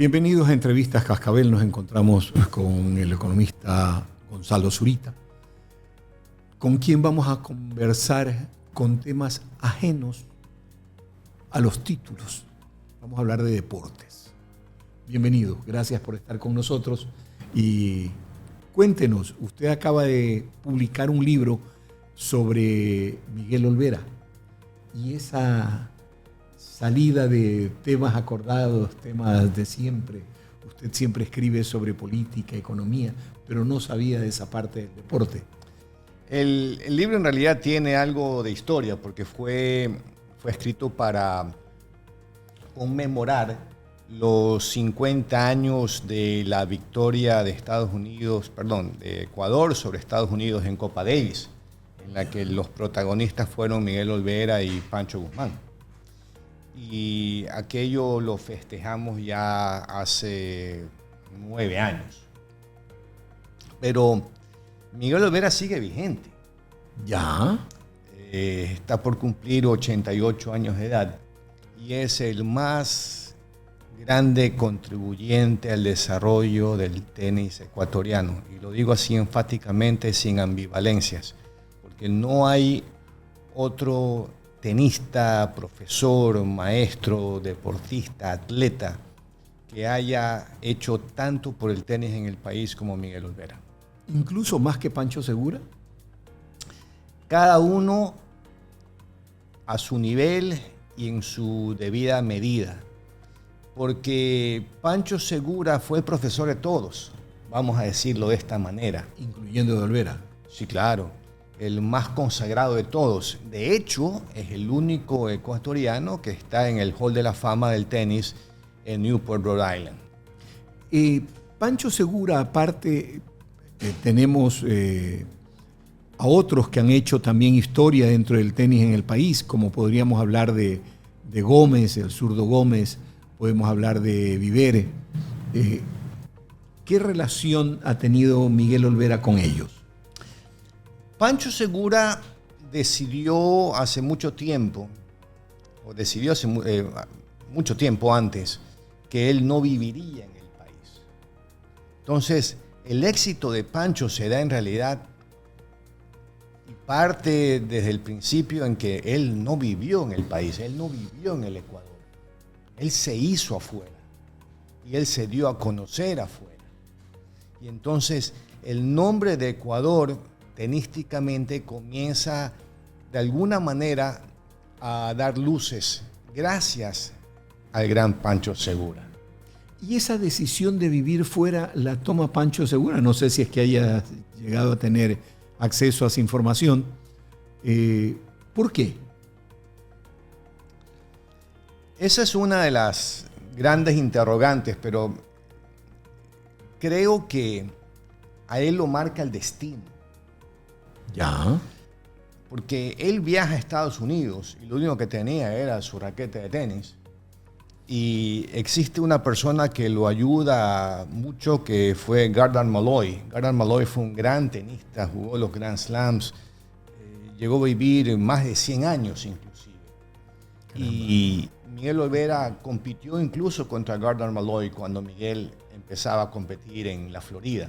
Bienvenidos a Entrevistas Cascabel. Nos encontramos con el economista Gonzalo Zurita, con quien vamos a conversar con temas ajenos a los títulos. Vamos a hablar de deportes. Bienvenido, gracias por estar con nosotros. Y cuéntenos, usted acaba de publicar un libro sobre Miguel Olvera y esa salida de temas acordados, temas de siempre. Usted siempre escribe sobre política, economía, pero no sabía de esa parte del deporte. El libro en realidad tiene algo de historia porque fue escrito para conmemorar los 50 años de la victoria de de Ecuador sobre Estados Unidos en Copa Davis, en la que los protagonistas fueron Miguel Olvera y Pancho Guzmán. Y aquello lo festejamos ya hace 9 años. Pero Miguel Olvera sigue vigente. ¿Ya? Está por cumplir 88 años de edad y es el más grande contribuyente al desarrollo del tenis ecuatoriano. Y lo digo así enfáticamente, sin ambivalencias, porque no hay otro tenista, profesor, maestro, deportista, atleta que haya hecho tanto por el tenis en el país como Miguel Olvera. ¿Incluso más que Pancho Segura? Cada uno a su nivel y en su debida medida. Porque Pancho Segura fue el profesor de todos, vamos a decirlo de esta manera. Incluyendo de Olvera. Sí, claro. El más consagrado de todos. De hecho, es el único ecuatoriano que está en el Hall de la Fama del tenis en Newport, Rhode Island. Pancho Segura, aparte, tenemos a otros que han hecho también historia dentro del tenis en el país, como podríamos hablar de Gómez, el zurdo Gómez, podemos hablar de Vivere. ¿Qué relación ha tenido Miguel Olvera con ellos? Pancho Segura decidió hace mucho tiempo antes, que él no viviría en el país. Entonces, el éxito de Pancho se da en realidad y parte desde el principio en que él no vivió en el país, él no vivió en el Ecuador. Él se hizo afuera y él se dio a conocer afuera. Y entonces, el nombre de Ecuador tenísticamente comienza de alguna manera a dar luces gracias al gran Pancho Segura. ¿Y esa decisión de vivir fuera la toma Pancho Segura? No sé si es que haya llegado a tener acceso a esa información. ¿Por qué? Esa es una de las grandes interrogantes, pero creo que a él lo marca el destino. Ya. Porque él viaja a Estados Unidos y lo único que tenía era su raqueta de tenis. Y existe una persona que lo ayuda mucho, que fue Gardner Malloy. Gardner Malloy fue un gran tenista, jugó los Grand Slams, llegó a vivir más de 100 años inclusive. Caramba. Y Miguel Olvera compitió incluso contra Gardner Malloy cuando Miguel empezaba a competir en la Florida.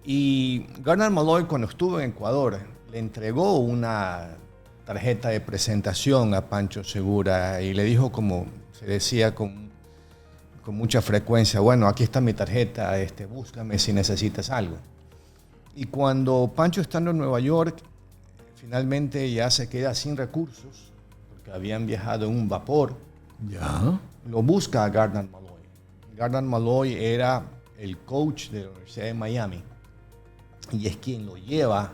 Y Gardner Malloy, cuando estuvo en Ecuador, le entregó una tarjeta de presentación a Pancho Segura y le dijo, como se decía con mucha frecuencia, bueno, aquí está mi tarjeta, búscame si necesitas algo. Y cuando Pancho, estando en Nueva York, finalmente ya se queda sin recursos, porque habían viajado en un vapor, ya, lo busca a Gardner Malloy. Gardner Malloy era el coach de la Universidad de Miami y es quien lo lleva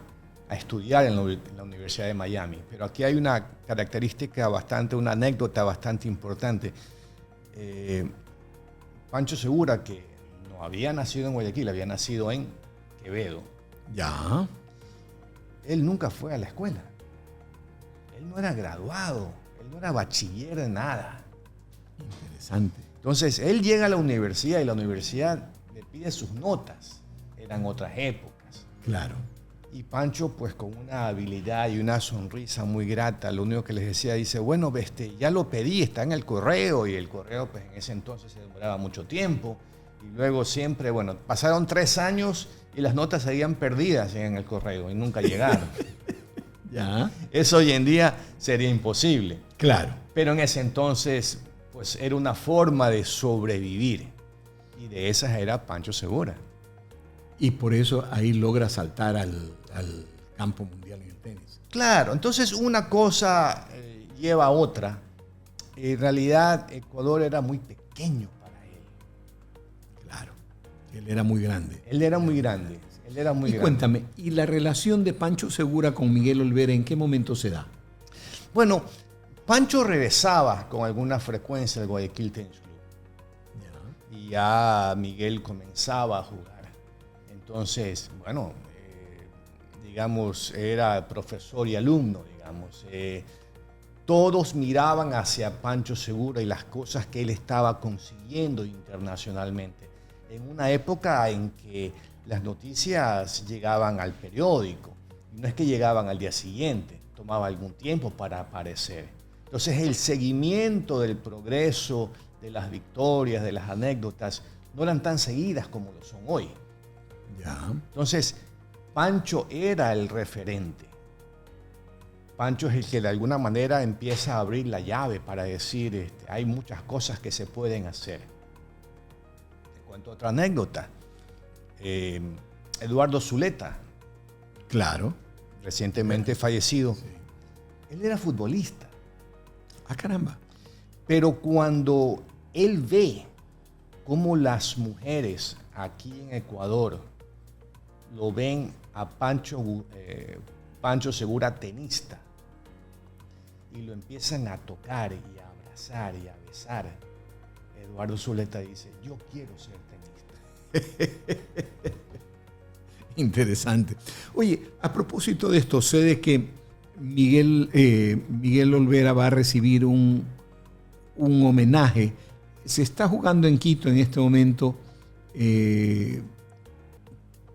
a estudiar en la Universidad de Miami. Pero aquí hay una característica una anécdota bastante importante. Pancho Segura, que no había nacido en Guayaquil, había nacido en Quevedo. Ya. Él nunca fue a la escuela. Él no era graduado, él no era bachiller de nada. Interesante. Entonces, él llega a la universidad y la universidad le pide sus notas. Eran otras épocas. Claro. Y Pancho, pues con una habilidad y una sonrisa muy grata, lo único que les decía, dice, bueno, ya lo pedí, está en el correo, y el correo pues en ese entonces se demoraba mucho tiempo. Y luego siempre, bueno, pasaron 3 años y las notas seguían perdidas en el correo y nunca llegaron. Ya. Eso hoy en día sería imposible. Claro. Pero en ese entonces, pues era una forma de sobrevivir. Y de esas era Pancho Segura. Y por eso ahí logra saltar al campo mundial en el tenis. Claro, entonces una cosa lleva a otra. En realidad, Ecuador era muy pequeño para él. Claro. Él era muy grande. Él era muy grande. Él era muy grande. Cuéntame, ¿y la relación de Pancho Segura con Miguel Olvera en qué momento se da? Bueno, Pancho regresaba con alguna frecuencia al Guayaquil Tennis Club. Y ya Miguel comenzaba a jugar. Entonces, bueno, digamos, era profesor y alumno, digamos. Todos miraban hacia Pancho Segura y las cosas que él estaba consiguiendo internacionalmente. En una época en que las noticias llegaban al periódico. No es que llegaban al día siguiente, tomaba algún tiempo para aparecer. Entonces el seguimiento del progreso, de las victorias, de las anécdotas, no eran tan seguidas como lo son hoy. Ya. Entonces, Pancho era el referente. Pancho es el que de alguna manera empieza a abrir la llave para decir, hay muchas cosas que se pueden hacer. Te cuento otra anécdota. Eduardo Zuleta. Claro. Recientemente fallecido. Sí. Él era futbolista. Ah, caramba. Pero cuando él ve cómo las mujeres aquí en Ecuador lo ven a Pancho Segura tenista y lo empiezan a tocar y a abrazar y a besar, Eduardo Zuleta dice, yo quiero ser tenista. Interesante. Oye, a propósito de esto, sé de que Miguel Olvera va a recibir un homenaje. Se está jugando en Quito en este momento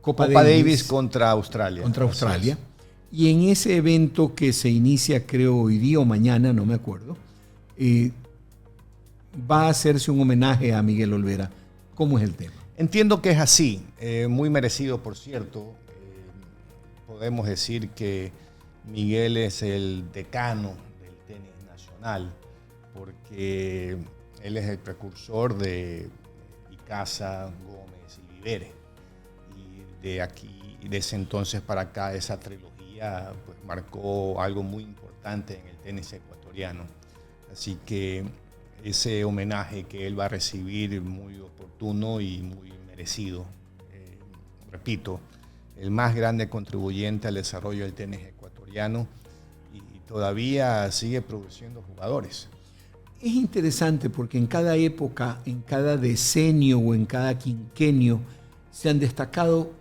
Copa Davis contra Australia. Contra Australia. Y en ese evento que se inicia, creo, hoy día o mañana, no me acuerdo, va a hacerse un homenaje a Miguel Olvera. ¿Cómo es el tema? Entiendo que es así, muy merecido, por cierto. Podemos decir que Miguel es el decano del tenis nacional, porque él es el precursor de Icaza, Gómez y Vivere. Y de aquí, de ese entonces para acá, esa trilogía pues, marcó algo muy importante en el tenis ecuatoriano. Así que ese homenaje que él va a recibir muy oportuno y muy merecido. Repito, el más grande contribuyente al desarrollo del tenis ecuatoriano y todavía sigue produciendo jugadores. Es interesante porque en cada época, en cada decenio o en cada quinquenio se han destacado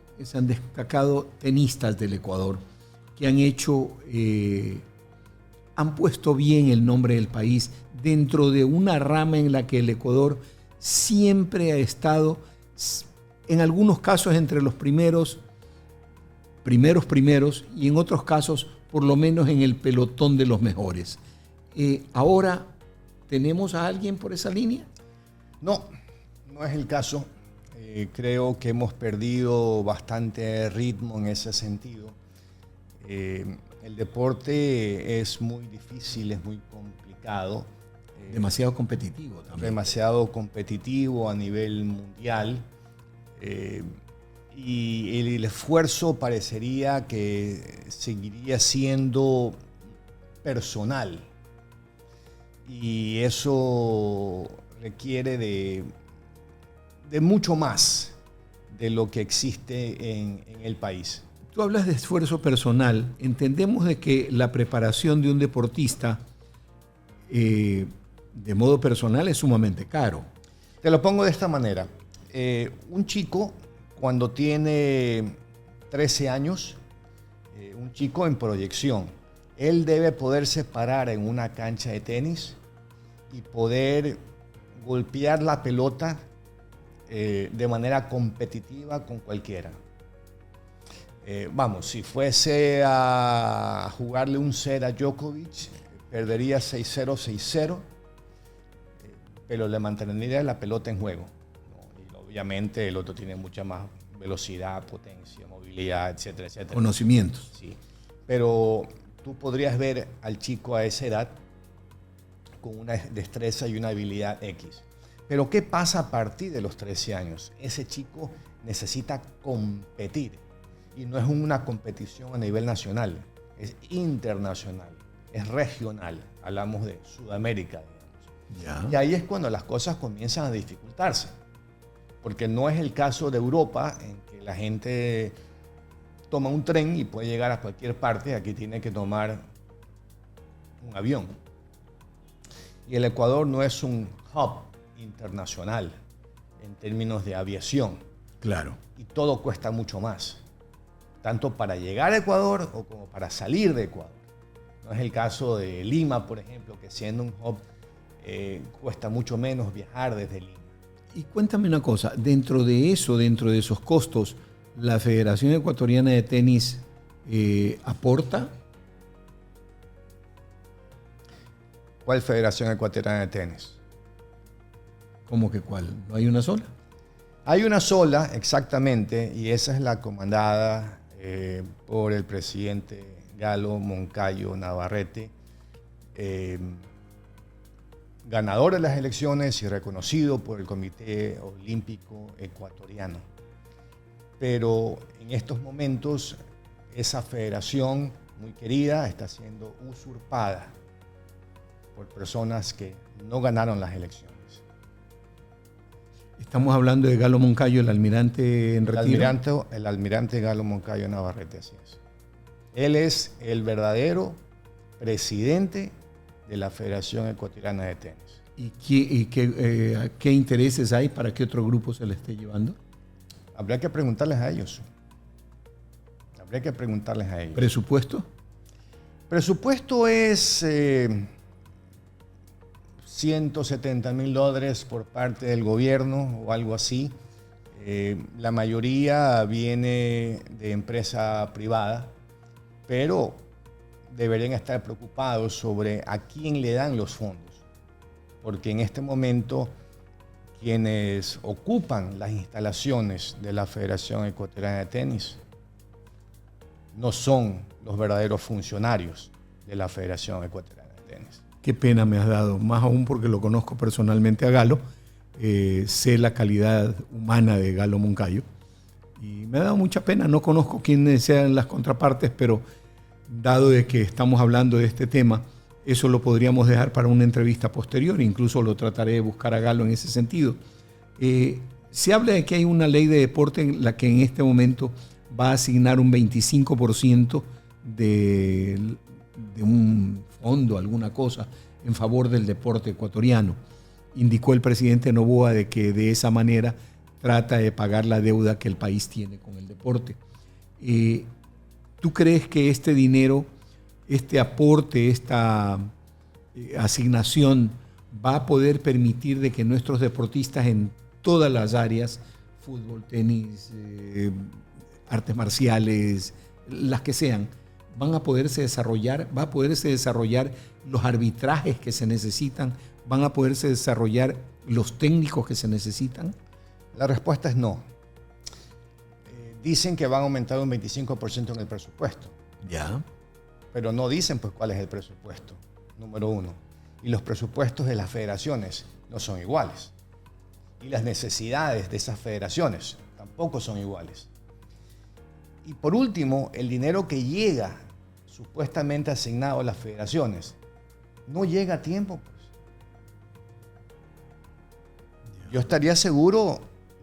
tenistas del Ecuador que han puesto bien el nombre del país dentro de una rama en la que el Ecuador siempre ha estado, en algunos casos entre los primeros y en otros casos por lo menos en el pelotón de los mejores. Ahora, ¿tenemos a alguien por esa línea? No, no es el caso. Creo que hemos perdido bastante ritmo en ese sentido. El deporte es muy difícil, es muy complicado. Demasiado competitivo también. Demasiado competitivo a nivel mundial. Y el esfuerzo parecería que seguiría siendo personal. Y eso requiere de mucho más de lo que existe en el país. Tú hablas de esfuerzo personal. Entendemos de que la preparación de un deportista de modo personal es sumamente caro. Te lo pongo de esta manera. Un chico, cuando tiene 13 años, un chico en proyección, él debe poderse parar en una cancha de tenis y poder golpear la pelota de manera competitiva con cualquiera. Vamos, si fuese a jugarle un set a Djokovic, perdería 6-0, 6-0, pero le mantendría la pelota en juego, ¿no? Y obviamente el otro tiene mucha más velocidad, potencia, movilidad, etcétera, etcétera. Conocimientos. Sí, pero tú podrías ver al chico a esa edad con una destreza y una habilidad X. Pero ¿qué pasa a partir de los 13 años? Ese chico necesita competir. Y no es una competición a nivel nacional, es internacional, es regional. Hablamos de Sudamérica, digamos. Y ahí es cuando las cosas comienzan a dificultarse. Porque no es el caso de Europa, en que la gente toma un tren y puede llegar a cualquier parte. Aquí tiene que tomar un avión. Y el Ecuador no es un hub internacional en términos de aviación. Claro. Y todo cuesta mucho más, tanto para llegar a Ecuador o como para salir de Ecuador. No es el caso de Lima, por ejemplo, que siendo un hub cuesta mucho menos viajar desde Lima. Y cuéntame una cosa, dentro de esos costos, ¿la Federación Ecuatoriana de Tenis aporta? ¿Cuál Federación Ecuatoriana de Tenis? ¿Cómo que cuál? ¿No hay una sola? Hay una sola, exactamente, y esa es la comandada por el presidente Galo Moncayo Navarrete, ganador de las elecciones y reconocido por el Comité Olímpico Ecuatoriano. Pero en estos momentos esa federación muy querida está siendo usurpada por personas que no ganaron las elecciones. Estamos hablando de Galo Moncayo, el almirante en retiro. El almirante Galo Moncayo Navarrete, así es. Él es el verdadero presidente de la Federación Ecuatoriana de Tenis. ¿Y qué intereses hay para que otro grupo se le esté llevando? Habría que preguntarles a ellos. ¿Presupuesto? Presupuesto es $170,000 por parte del gobierno o algo así. La mayoría viene de empresa privada, pero deberían estar preocupados sobre a quién le dan los fondos, porque en este momento quienes ocupan las instalaciones de la Federación Ecuatoriana de Tenis no son los verdaderos funcionarios de la Federación Ecuatoriana de Tenis. Qué pena me has dado, más aún porque lo conozco personalmente a Galo, sé la calidad humana de Galo Moncayo y me ha dado mucha pena, no conozco quiénes sean las contrapartes, pero dado de que estamos hablando de este tema, eso lo podríamos dejar para una entrevista posterior, incluso lo trataré de buscar a Galo en ese sentido. Se habla de que hay una ley de deporte en la que en este momento va a asignar un 25% de un fondo, alguna cosa, en favor del deporte ecuatoriano. Indicó el presidente Noboa de que de esa manera trata de pagar la deuda que el país tiene con el deporte. ¿Tú crees que este dinero, este aporte, esta asignación va a poder permitir de que nuestros deportistas en todas las áreas, fútbol, tenis, artes marciales, las que sean, van a poderse desarrollar, va a poderse desarrollar los arbitrajes que se necesitan, van a poderse desarrollar los técnicos que se necesitan? La respuesta es no. Dicen que van a aumentar un 25% en el presupuesto. Ya. Pero no dicen pues cuál es el presupuesto, número uno. Y los presupuestos de las federaciones no son iguales. Y las necesidades de esas federaciones tampoco son iguales. Y por último, el dinero que llega supuestamente asignado a las federaciones no llega a tiempo. Pues. Yo estaría seguro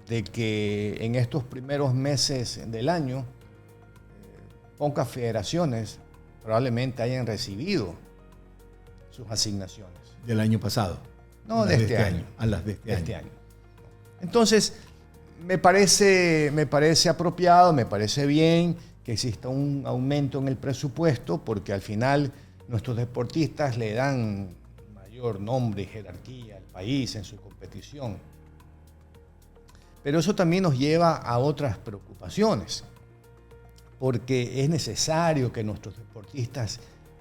de que en estos primeros meses del año pocas federaciones probablemente hayan recibido sus asignaciones. ¿Del año pasado? No, de este año. A las de este año. Entonces, me parece apropiado, me parece bien que exista un aumento en el presupuesto, porque al final nuestros deportistas le dan mayor nombre y jerarquía al país en su competición. Pero eso también nos lleva a otras preocupaciones, porque es necesario que nuestros deportistas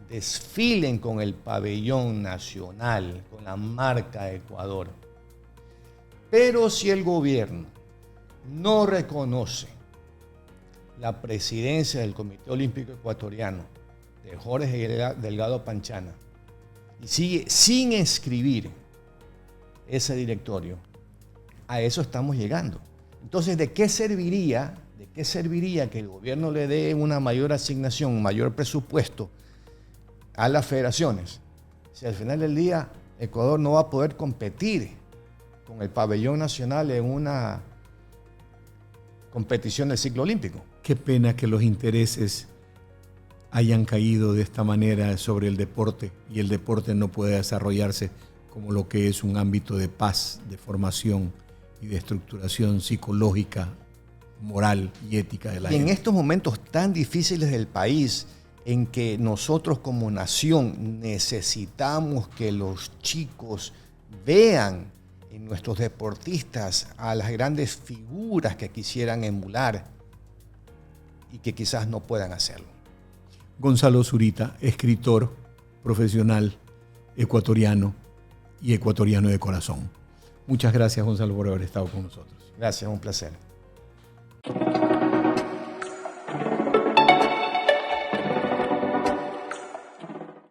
desfilen con el pabellón nacional, con la marca Ecuador. Pero si el gobierno no reconoce la presidencia del Comité Olímpico Ecuatoriano de Jorge Delgado Panchana y sigue sin escribir ese directorio, a eso estamos llegando. Entonces, ¿de qué serviría que el gobierno le dé una mayor asignación, un mayor presupuesto a las federaciones, si al final del día Ecuador no va a poder competir con el pabellón nacional en una competición del ciclo olímpico? Qué pena que los intereses hayan caído de esta manera sobre el deporte y el deporte no puede desarrollarse como lo que es un ámbito de paz, de formación y de estructuración psicológica, moral y ética de la gente. En estos momentos tan difíciles del país, en que nosotros como nación necesitamos que los chicos vean en nuestros deportistas a las grandes figuras que quisieran emular y que quizás no puedan hacerlo. Gonzalo Zurita, escritor, profesional, ecuatoriano y ecuatoriano de corazón. Muchas gracias, Gonzalo, por haber estado con nosotros. Gracias, un placer.